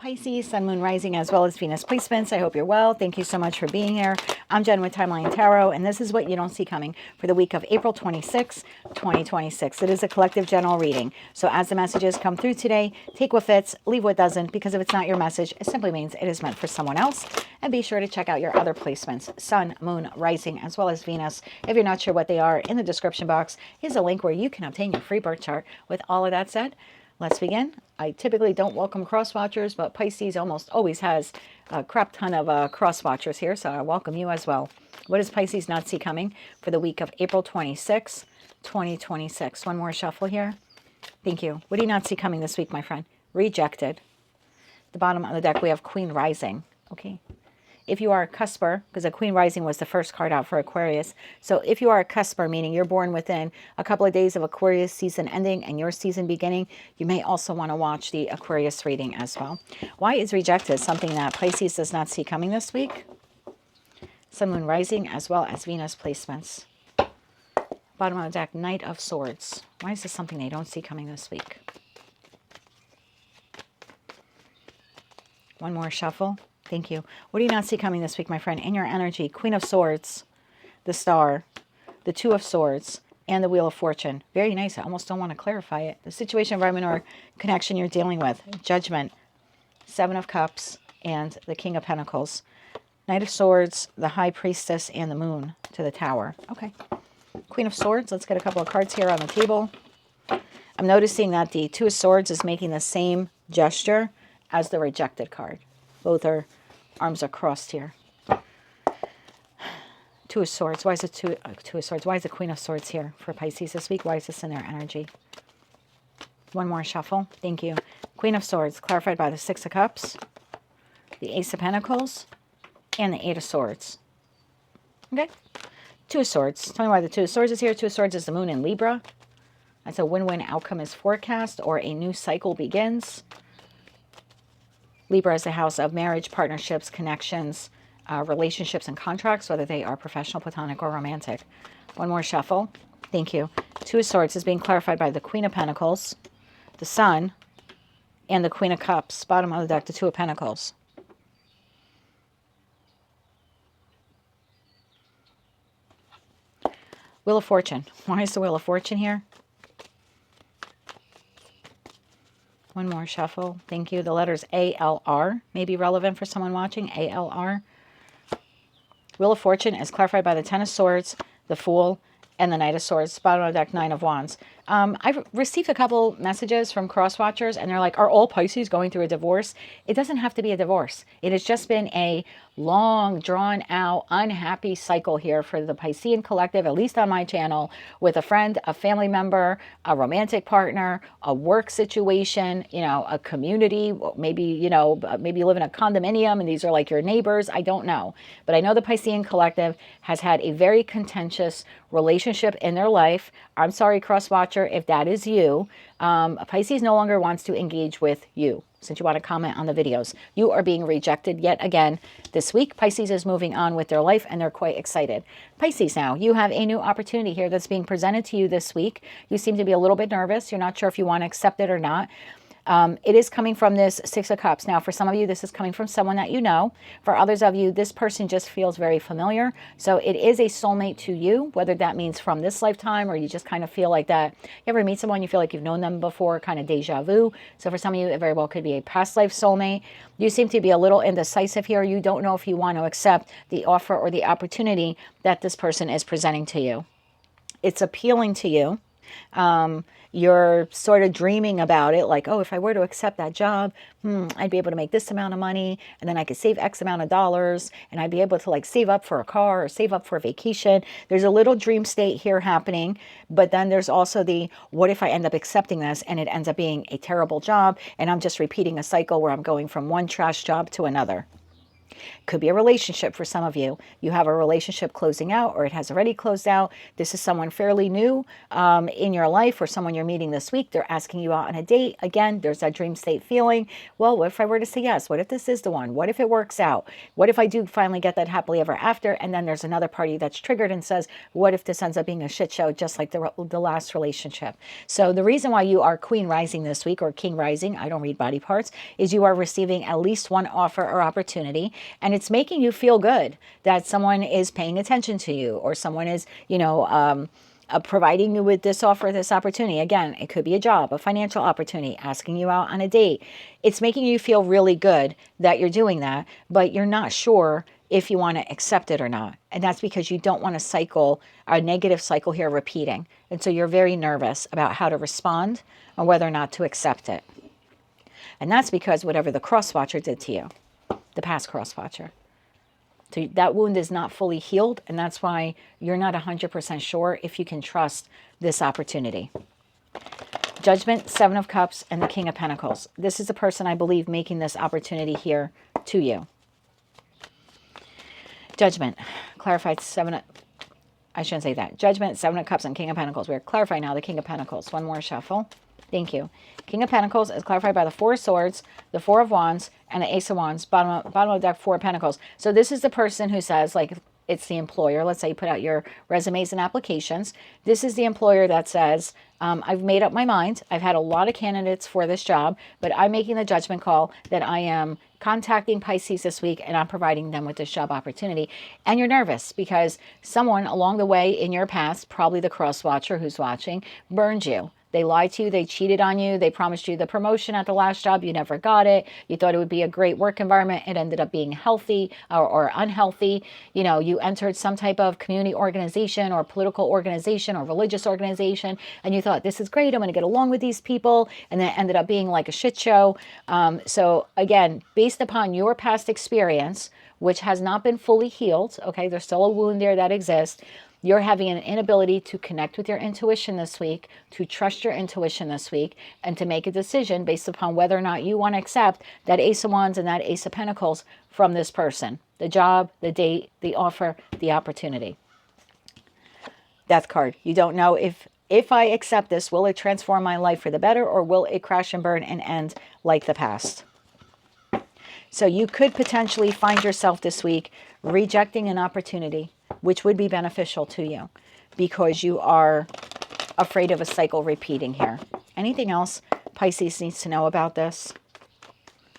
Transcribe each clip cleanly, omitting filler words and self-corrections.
Pisces, Sun, Moon, Rising, as well as Venus placements. I hope you're well. Thank you so much for being here. I'm Jen with Timeline Tarot, and this is what you don't see coming for the week of April 26, 2026. It is a collective general reading. So as the messages come through today, take what fits, leave what doesn't, because if it's not your message, it simply means it is meant for someone else. And be sure to check out your other placements, Sun, Moon, Rising, as well as Venus. If you're not sure what they are, in the description box is a link where you can obtain your free birth chart. With all of that said, let's begin. I typically don't welcome cross-watchers, but Pisces almost always has a crap ton of cross-watchers here, so I welcome you as well. What does Pisces not see coming for the week of April 26, 2026? One more shuffle here. Thank you. What do you not see coming this week, my friend? Rejected. At the bottom of the deck, we have Queen Rising. Okay. If you are a cusper, because a Queen Rising was the first card out for Aquarius. So if you are a cusper, meaning you're born within a couple of days of Aquarius season ending and your season beginning, you may also want to watch the Aquarius reading as well. Why is rejected something that Pisces does not see coming this week? Sun, Moon, Rising, as well as Venus placements. Bottom of the deck, Knight of Swords. Why is this something they don't see coming this week? One more shuffle. Thank you. What do you not see coming this week, my friend? In your energy, Queen of Swords, the Star, the Two of Swords, and the Wheel of Fortune. Very nice. I almost don't want to clarify it. The situation, environment, or connection you're dealing with. Judgment, Seven of Cups, and the King of Pentacles. Knight of Swords, the High Priestess, and the Moon to the Tower. Okay. Queen of Swords. Let's get a couple of cards here on the table. I'm noticing that the Two of Swords is making the same gesture as the rejected card. Both are arms are crossed here. Two of Swords. Why is it two of Swords? Why is the Queen of Swords here for Pisces this week? Why is this in their energy? One more shuffle. Thank you. Queen of Swords, clarified by the Six of Cups, the Ace of Pentacles, and the Eight of Swords. Okay. Two of Swords. Tell me why the Two of Swords is here. Two of Swords is the Moon in Libra. That's a win-win outcome is forecast or a new cycle begins. Libra is the house of marriage, partnerships, connections, relationships, and contracts, whether they are professional, platonic, or romantic. One more shuffle. Thank you. Two of Swords is being clarified by the Queen of Pentacles, the Sun, and the Queen of Cups. Bottom of the deck, the Two of Pentacles. Wheel of Fortune. Why is the Wheel of Fortune here? One more shuffle. Thank you. The letters ALR may be relevant for someone watching. ALR. Wheel of Fortune is clarified by the Ten of Swords, the Fool, and the Knight of Swords. Bottom of the deck, Nine of Wands. I've received a couple messages from cross-watchers, and they're like, are all Pisces going through a divorce? It doesn't have to be a divorce. It has just been a long, drawn-out, unhappy cycle here for the Piscean collective, at least on my channel, with a friend, a family member, a romantic partner, a work situation, you know, a community, maybe, you know, maybe you live in a condominium and these are like your neighbors. I don't know. But I know the Piscean collective has had a very contentious relationship in their life. I'm sorry, cross-watcher, if that is you. Pisces no longer wants to engage with you. Since you want to comment on the videos, you are being rejected yet again this week. Pisces is moving on with their life and they're quite excited. Pisces, now you have a new opportunity here that's being presented to you this week. You seem to be a little bit nervous. You're not sure if you want to accept it or not. It is coming from this Six of Cups. Now, for some of you, this is coming from someone that you know. For others of you, this person just feels very familiar. So it is a soulmate to you, whether that means from this lifetime or you just kind of feel like that. You ever meet someone, you feel like you've known them before, kind of deja vu. So for some of you, it very well could be a past life soulmate. You seem to be a little indecisive here. You don't know if you want to accept the offer or the opportunity that this person is presenting to you. It's appealing to you. You're sort of dreaming about it, like, oh, if I were to accept that job, I'd be able to make this amount of money, and then I could save X amount of dollars, and I'd be able to like save up for a car or save up for a vacation. There's a little dream state here happening, but then there's also the, what if I end up accepting this and it ends up being a terrible job, and I'm just repeating a cycle where I'm going from one trash job to another. Could be a relationship for some of you. You have a relationship closing out, or it has already closed out. This is someone fairly new in your life, or someone you're meeting this week. They're asking you out on a date. Again, there's that dream state feeling. Well, what if I were to say yes? What if this is the one? What if it works out? What if I do finally get that happily ever after? And then there's another party that's triggered and says, what if this ends up being a shit show, just like the last relationship? So the reason why you are Queen Rising this week, or King Rising, I don't read body parts, is you are receiving at least one offer or opportunity. And it's making you feel good that someone is paying attention to you, or someone is, providing you with this offer, this opportunity. Again, it could be a job, a financial opportunity, asking you out on a date. It's making you feel really good that you're doing that, but you're not sure if you want to accept it or not. And that's because you don't want to cycle, a negative cycle here repeating. And so you're very nervous about how to respond or whether or not to accept it. And that's because whatever the cross-watcher did to you, the past cross-watcher. So that wound is not fully healed, and that's why you're not 100% sure if you can trust this opportunity. Judgment, Seven of Cups, and the King of Pentacles. This is the person, I believe, making this opportunity here to you. Judgment, clarified I shouldn't say that. Judgment, Seven of Cups, and King of Pentacles. We're clarifying now the King of Pentacles. One more shuffle. Thank you. King of Pentacles is clarified by the Four of Swords, the Four of Wands, and the Ace of Wands. Bottom of deck, Four of Pentacles. So this is the person who says, like, it's the employer. Let's say you put out your resumes and applications. This is the employer that says, I've made up my mind. I've had a lot of candidates for this job, but I'm making the judgment call that I am contacting Pisces this week, and I'm providing them with this job opportunity. And you're nervous because someone along the way in your past, probably the cross watcher who's watching, burned you. They lied to you. They cheated on you. They promised you the promotion at the last job. You never got it. You thought it would be a great work environment. It ended up being healthy or unhealthy. You know, you entered some type of community organization or political organization or religious organization, and you thought, this is great. I'm going to get along with these people. And then it ended up being like a shit show. So again, based upon your past experience, which has not been fully healed, okay, there's still a wound there that exists. You're having an inability to connect with your intuition this week, to trust your intuition this week, and to make a decision based upon whether or not you want to accept that Ace of Wands and that Ace of Pentacles from this person. The job, the date, the offer, the opportunity. Death card. You don't know if I accept this, will it transform my life for the better, or will it crash and burn and end like the past? So you could potentially find yourself this week rejecting an opportunity, which would be beneficial to you because you are afraid of a cycle repeating here. Anything else Pisces needs to know about this?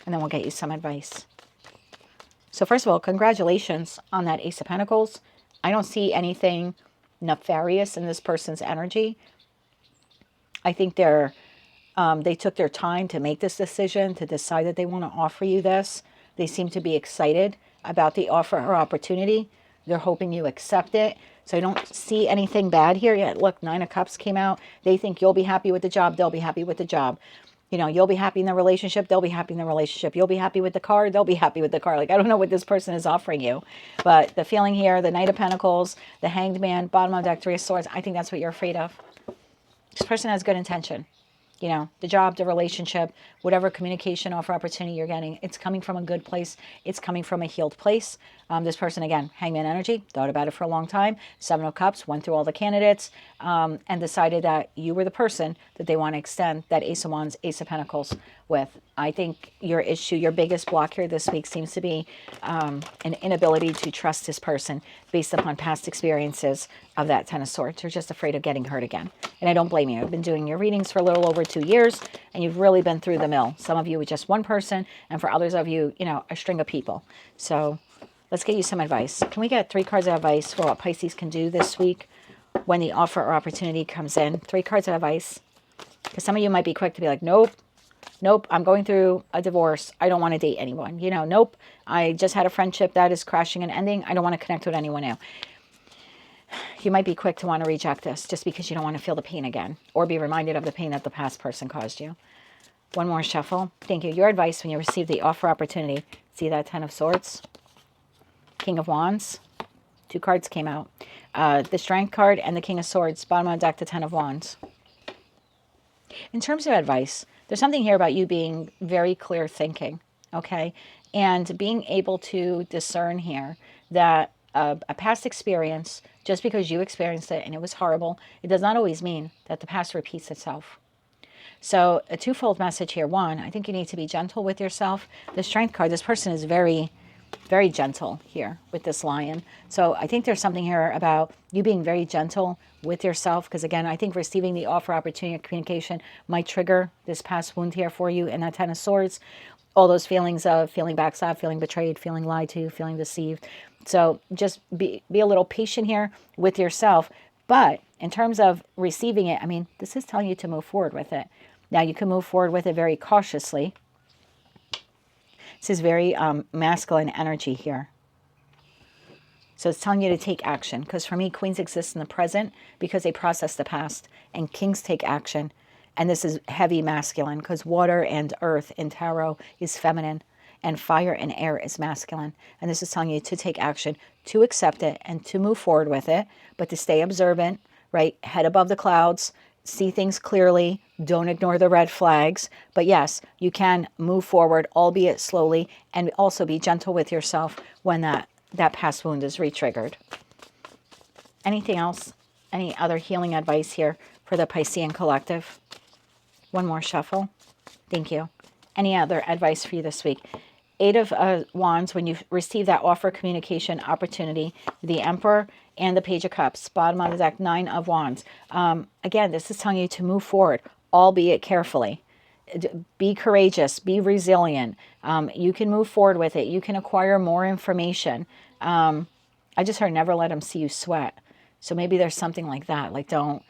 And then we'll get you some advice. So first of all, congratulations on that Ace of Pentacles. I don't see anything nefarious in this person's energy. I think they took their time to make this decision, to decide that they want to offer you this. They seem to be excited about the offer or opportunity. They're hoping you accept it. So I don't see anything bad here yet. Look, Nine of Cups came out. They think you'll be happy with the job. They'll be happy with the job. You know, you'll be happy in the relationship. They'll be happy in the relationship. You'll be happy with the car. They'll be happy with the car. Like, I don't know what this person is offering you. But the feeling here, the Knight of Pentacles, the Hanged Man, bottom of deck, Three of Swords, I think that's what you're afraid of. This person has good intention. You know, the job, the relationship, whatever communication offer opportunity you're getting, it's coming from a good place. It's coming from a healed place. This person, again, Hangman energy, thought about it for a long time. Seven of Cups, went through all the candidates and decided that you were the person that they want to extend that Ace of Wands, Ace of Pentacles with. I think your issue, your biggest block here this week seems to be an inability to trust this person based upon past experiences of that Ten of Swords. You're just afraid of getting hurt again. And I don't blame you. I've been doing your readings for a little over 2 years, and you've really been through the mill. Some of you with just one person, and for others of you, you know, a string of people. So let's get you some advice. Can we get 3 cards of advice for what Pisces can do this week when the offer or opportunity comes in? 3 cards of advice. Because some of you might be quick to be like, nope, I'm going through a divorce. I don't want to date anyone. You know, nope, I just had a friendship that is crashing and ending. I don't want to connect with anyone now. You might be quick to want to reject this just because you don't want to feel the pain again or be reminded of the pain that the past person caused you. One more shuffle. Thank you. Your advice when you receive the offer opportunity. See that Ten of Swords? King of Wands. 2 cards came out. The Strength card and the King of Swords. Bottom of the deck, the Ten of Wands. In terms of advice, there's something here about you being very clear thinking. okay? And being able to discern here that a past experience, just because you experienced it and it was horrible, it does not always mean that the past repeats itself. So a twofold message here. One, I think you need to be gentle with yourself. The Strength card, this person is very, very gentle here with this Lion. So I think there's something here about you being very gentle with yourself, because again, I think receiving the offer, opportunity, or communication might trigger this past wound here for you in that Ten of Swords. All those feelings of feeling backstabbed, feeling betrayed, feeling lied to, feeling deceived. So just be a little patient here with yourself. But in terms of receiving it, I mean, this is telling you to move forward with it. Now, you can move forward with it very cautiously. This is very masculine energy here. So it's telling you to take action. Because for me, queens exist in the present because they process the past. And kings take action. And this is heavy masculine because water and earth in tarot is feminine. And fire and air is masculine. And this is telling you to take action, to accept it, and to move forward with it. But to stay observant, right? Head above the clouds. See things clearly. Don't ignore the red flags. But yes, you can move forward, albeit slowly, and also be gentle with yourself when that past wound is re-triggered. Anything else? Any other healing advice here for the Piscean collective? One more shuffle. Thank you. Any other advice for you this week? Eight of Wands, when you receive that offer, communication, opportunity, the Emperor, and the Page of Cups. Bottom of the deck, Nine of Wands. Again, this is telling you to move forward, albeit carefully. Be courageous. Be resilient. You can move forward with it. You can acquire more information. I just heard never let them see you sweat. So maybe there's something like that. Like don't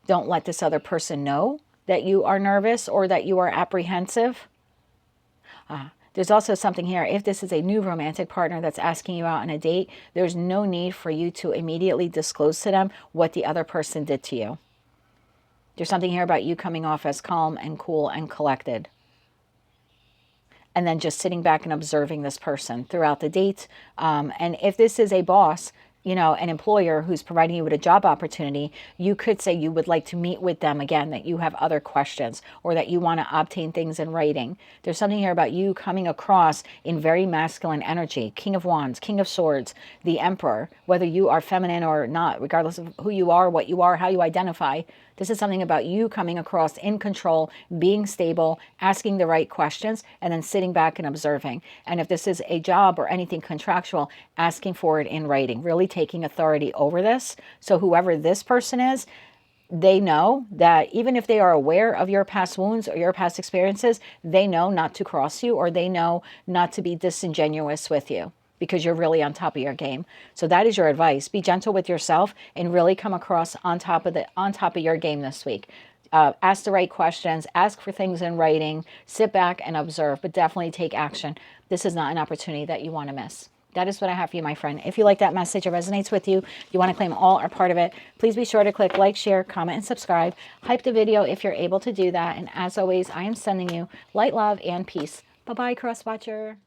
let this other person know that you are nervous or that you are apprehensive. There's also something here. If this is a new romantic partner that's asking you out on a date, there's no need for you to immediately disclose to them what the other person did to you. There's something here about you coming off as calm and cool and collected. And then just sitting back and observing this person throughout the date. And if this is a boss, you know, an employer who's providing you with a job opportunity, you could say you would like to meet with them again, that you have other questions or that you want to obtain things in writing. There's something here about you coming across in very masculine energy. King of Wands, King of Swords, the Emperor, whether you are feminine or not, regardless of who you are, what you are, how you identify. This is something about you coming across in control, being stable, asking the right questions, and then sitting back and observing. And if this is a job or anything contractual, asking for it in writing, really taking authority over this. So whoever this person is, they know that even if they are aware of your past wounds or your past experiences, they know not to cross you, or they know not to be disingenuous with you, because you're really on top of your game. So that is your advice. Be gentle with yourself and really come across on top of your game this week. Ask the right questions, ask for things in writing, sit back and observe, but definitely take action. This is not an opportunity that you want to miss. That is what I have for you, my friend. If you like that message, it resonates with you, you want to claim all or part of it, please be sure to click like, share, comment, and subscribe. Hype the video if you're able to do that. And as always, I am sending you light, love, and peace. Bye-bye, cross watcher.